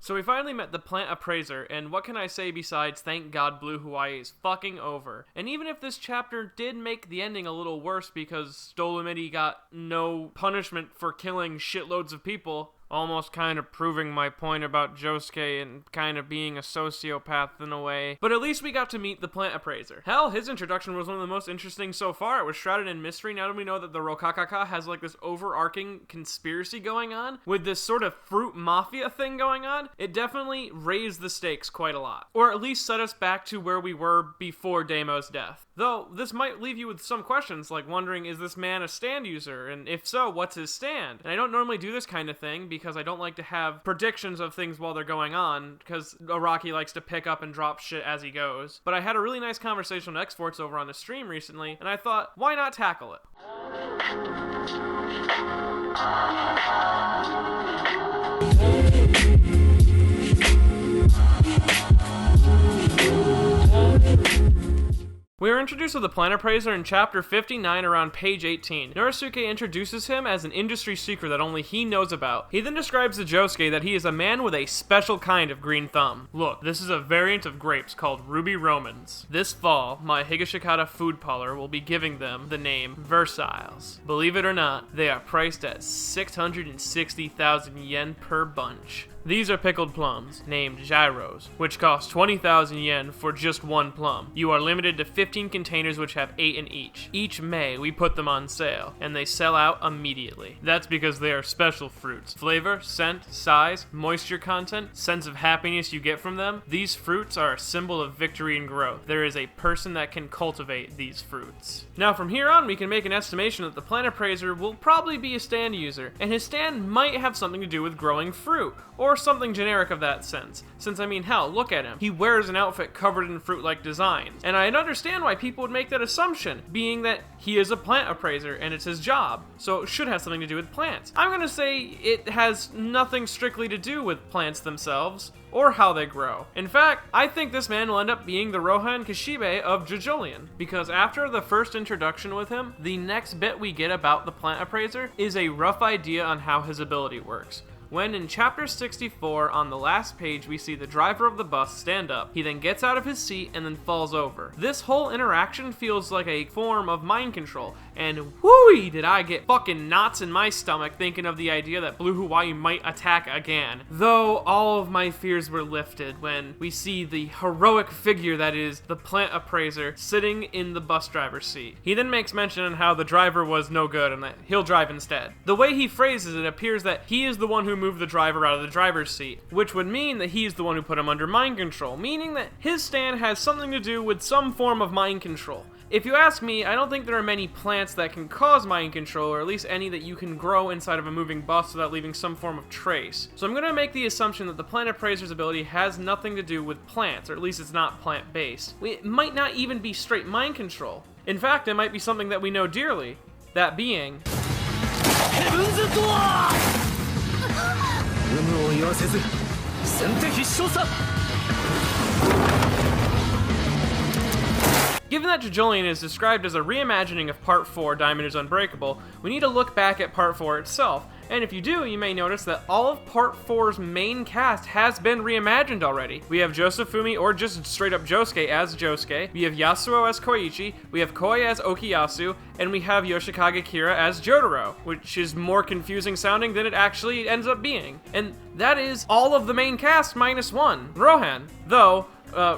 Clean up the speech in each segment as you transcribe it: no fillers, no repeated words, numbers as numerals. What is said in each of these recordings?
So we finally met the Plant Appraiser, and what can I say besides thank God Blue Hawaii is fucking over. And even if this chapter did make the ending a little worse because Dolomiti got no punishment for killing shitloads of people, almost kind of proving my point about Josuke and kind of being a sociopath in a way. But at least we got to meet the Plant Appraiser. Hell, his introduction was one of the most interesting so far. It was shrouded in mystery. Now that we know that the Rokakaka has like this overarching conspiracy going on with this sort of fruit mafia thing going on, it definitely raised the stakes quite a lot. Or at least set us back to where we were before Damo's death. Though, this might leave you with some questions, like wondering, is this man a stand user? And if so, what's his stand? And I don't normally do this kind of thing because I don't like to have predictions of things while they're going on, because Araki likes to pick up and drop shit as he goes. But I had a really nice conversation with X-Forts over on the stream recently, and I thought, why not tackle it? We are introduced to the Plant Appraiser in Chapter 59 around page 18. Norisuke introduces him as an industry secret that only he knows about. He then describes to Josuke that he is a man with a special kind of green thumb. Look, this is a variant of grapes called Ruby Romans. This fall, my Higashikata food parlor will be giving them the name Versailles. Believe it or not, they are priced at 660,000 yen per bunch. These are pickled plums, named gyros, which cost 20,000 yen for just one plum. You are limited to 15 containers which have 8 in each. Each May, we put them on sale, and they sell out immediately. That's because they are special fruits. Flavor, scent, size, moisture content, sense of happiness you get from them, these fruits are a symbol of victory and growth. There is a person that can cultivate these fruits. Now from here on, we can make an estimation that the Plant Appraiser will probably be a stand user, and his stand might have something to do with growing fruit, or something generic of that sense. Since, I mean, hell, look at him. He wears an outfit covered in fruit-like designs. And I understand why people would make that assumption, being that he is a plant appraiser and it's his job, so it should have something to do with plants. I'm gonna say it has nothing strictly to do with plants themselves, or how they grow. In fact, I think this man will end up being the Rohan Kishibe of Jojolion, because after the first introduction with him, the next bit we get about the Plant Appraiser is a rough idea on how his ability works. When in chapter 64, on the last page, we see the driver of the bus stand up. He then gets out of his seat and then falls over. This whole interaction feels like a form of mind control, and whooey did I get fucking knots in my stomach thinking of the idea that Blue Hawaii might attack again. Though all of my fears were lifted when we see the heroic figure that is the Plant Appraiser sitting in the bus driver's seat. He then makes mention on how the driver was no good and that he'll drive instead. The way he phrases it appears that he is the one who moved the driver out of the driver's seat, which would mean that he's the one who put him under mind control, meaning that his stand has something to do with some form of mind control. If you ask me, I don't think there are many plants that can cause mind control, or at least any that you can grow inside of a moving bus without leaving some form of trace. So I'm going to make the assumption that the Plant Appraiser's ability has nothing to do with plants, or at least it's not plant-based. It might not even be straight mind control. In fact, it might be something that we know dearly, that being... Heaven's Door! Given that Jojolion is described as a reimagining of Part 4, Diamond is Unbreakable, we need to look back at Part 4 itself. And if you do, you may notice that all of Part 4's main cast has been reimagined already. We have Josefumi, or just straight up Josuke, as Josuke. We have Yasuo as Koichi. We have Koi as Okuyasu. And we have Yoshikage Kira as Jotaro, which is more confusing sounding than it actually ends up being. And that is all of the main cast minus one, Rohan. Though,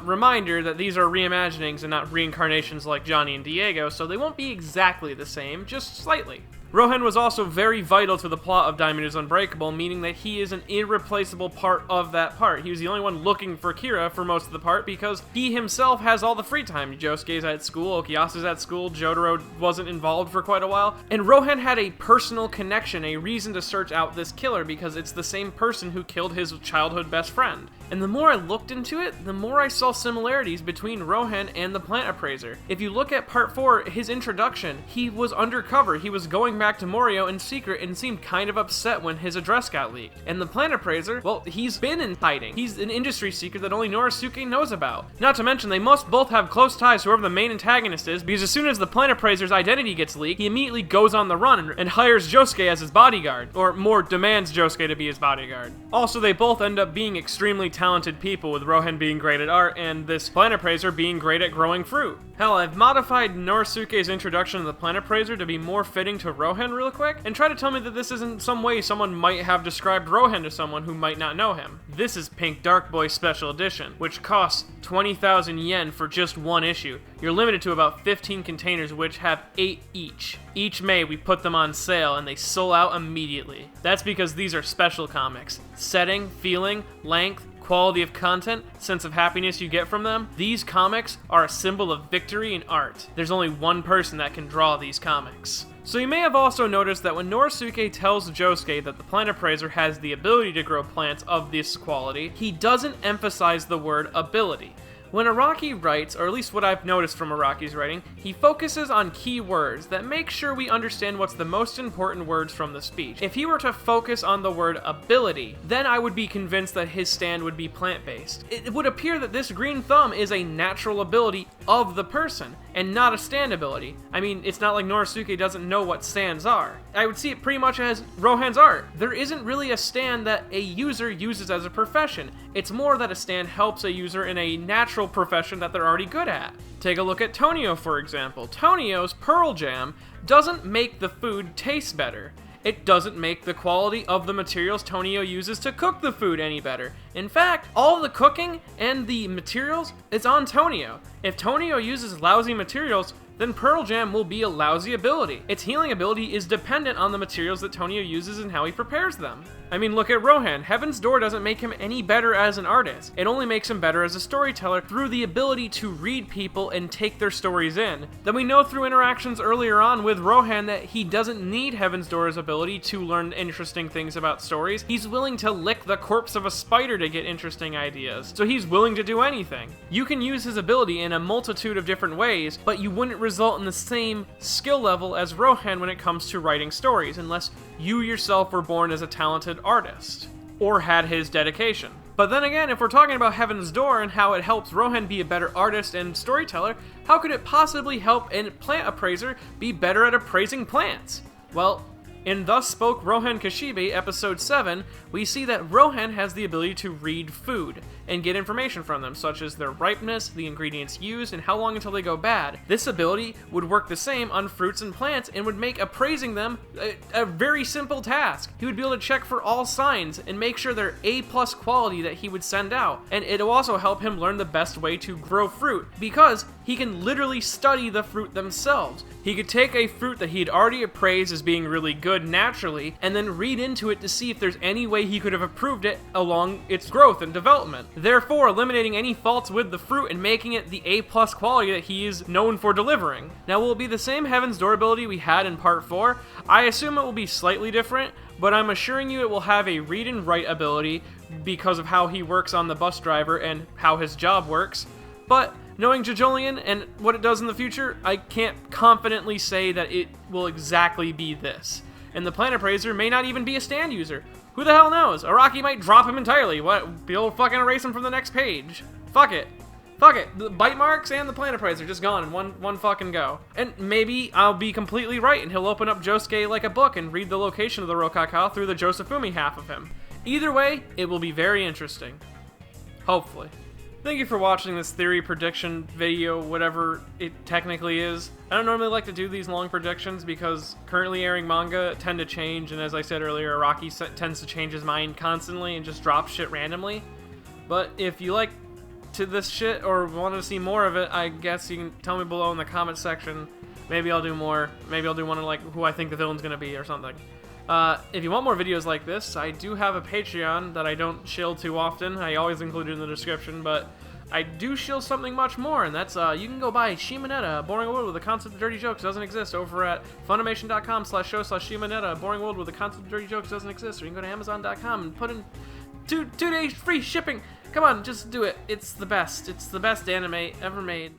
reminder that these are reimaginings and not reincarnations like Johnny and Diego, so they won't be exactly the same, just slightly. Rohan was also very vital to the plot of Diamond is Unbreakable, meaning that he is an irreplaceable part of that part. He was the only one looking for Kira for most of the part because he himself has all the free time. Josuke's at school, Okuyasu's at school, Jotaro wasn't involved for quite a while, and Rohan had a personal connection, a reason to search out this killer because it's the same person who killed his childhood best friend. And the more I looked into it, the more I saw similarities between Rohan and the Plant Appraiser. If you look at Part 4, his introduction, he was undercover. He was going going back to Morio in secret and seemed kind of upset when his address got leaked. And the Plant Appraiser, well, he's been in hiding. He's an industry secret that only Norisuke knows about. Not to mention, they must both have close ties to whoever the main antagonist is, because as soon as the Plant Appraiser's identity gets leaked, he immediately goes on the run and hires Josuke as his bodyguard, or more, demands Josuke to be his bodyguard. Also, they both end up being extremely talented people, with Rohan being great at art and this Plant Appraiser being great at growing fruit. Hell, I've modified Norisuke's introduction of the Plant Appraiser to be more fitting to Rohan real quick, and try to tell me that this isn't some way someone might have described Rohan to someone who might not know him. This is Pink Dark Boy Special Edition, which costs 20,000 yen for just one issue. You're limited to about 15 containers, which have 8 each. Each May, we put them on sale, and they sold out immediately. That's because these are special comics. Setting, feeling, length, quality of content, sense of happiness you get from them, these comics are a symbol of victory in art. There's only one person that can draw these comics. So you may have also noticed that when Norisuke tells Josuke that the Plant Appraiser has the ability to grow plants of this quality, he doesn't emphasize the word ability. When Araki writes, or at least what I've noticed from Araki's writing, he focuses on key words that make sure we understand what's the most important words from the speech. If he were to focus on the word ability, then I would be convinced that his stand would be plant-based. It would appear that this green thumb is a natural ability of the person, and not a stand ability. I mean, it's not like Norisuke doesn't know what stands are. I would see it pretty much as Rohan's art. There isn't really a stand that a user uses as a profession. It's more that a stand helps a user in a natural profession that they're already good at. Take a look at Tonio, for example. Tonio's Pearl Jam doesn't make the food taste better. It doesn't make the quality of the materials Tonio uses to cook the food any better. In fact, all the cooking and the materials is on Tonio. If Tonio uses lousy materials, then Pearl Jam will be a lousy ability. Its healing ability is dependent on the materials that Tonio uses and how he prepares them. I mean, look at Rohan. Heaven's Door doesn't make him any better as an artist. It only makes him better as a storyteller through the ability to read people and take their stories in. Then we know through interactions earlier on with Rohan that he doesn't need Heaven's Door's ability to learn interesting things about stories. He's willing to lick the corpse of a spider to get interesting ideas. So he's willing to do anything. You can use his ability in a multitude of different ways, but you wouldn't result in the same skill level as Rohan when it comes to writing stories, unless you yourself were born as a talented artist, or had his dedication. But then again, if we're talking about Heaven's Door and how it helps Rohan be a better artist and storyteller, how could it possibly help a plant appraiser be better at appraising plants? Well, in Thus Spoke Rohan Kashibe, episode 7, we see that Rohan has the ability to read food and get information from them, such as their ripeness, the ingredients used, and how long until they go bad. This ability would work the same on fruits and plants and would make appraising them a very simple task. He would be able to check for all signs and make sure they're A+ quality that he would send out. And it'll also help him learn the best way to grow fruit, because he can literally study the fruit themselves. He could take a fruit that he had already appraised as being really good naturally, and then read into it to see if there's any way he could have improved it along its growth and development, therefore eliminating any faults with the fruit and making it the A+ quality that he is known for delivering. Now, will it be the same Heaven's Door ability we had in part 4? I assume it will be slightly different, but I'm assuring you it will have a read and write ability because of how he works on the bus driver and how his job works. But knowing Jajolian and what it does in the future, I can't confidently say that it will exactly be this. And the Plant Appraiser may not even be a stand user. Who the hell knows? Araki might drop him entirely. What? He'll fucking erase him from the next page. Fuck it. Fuck it. The bite marks and the Plant Appraiser just gone in one fucking go. And maybe I'll be completely right and he'll open up Josuke like a book and read the location of the Rokaka through the Josefumi half of him. Either way, it will be very interesting. Hopefully. Thank you for watching this theory prediction video, whatever it technically is. I don't normally like to do these long predictions because currently airing manga tend to change, and as I said earlier, Araki tends to change his mind constantly and just drop shit randomly. But if you like this shit or want to see more of it, I guess you can tell me below in the comment section. Maybe I'll do more. Maybe I'll do one of like who I think the villain's gonna be or something. If you want more videos like this, I do have a Patreon that I don't shill too often. I always include it in the description, but I do shill something much more, and that's, you can go buy Shimonetta, A Boring World with a Concept of Dirty Jokes Doesn't Exist, over at Funimation.com/show/Shimonetta, A Boring World with a Concept of Dirty Jokes Doesn't Exist, or you can go to Amazon.com and put in two days free shipping. Come on, just do it. It's the best. It's the best anime ever made.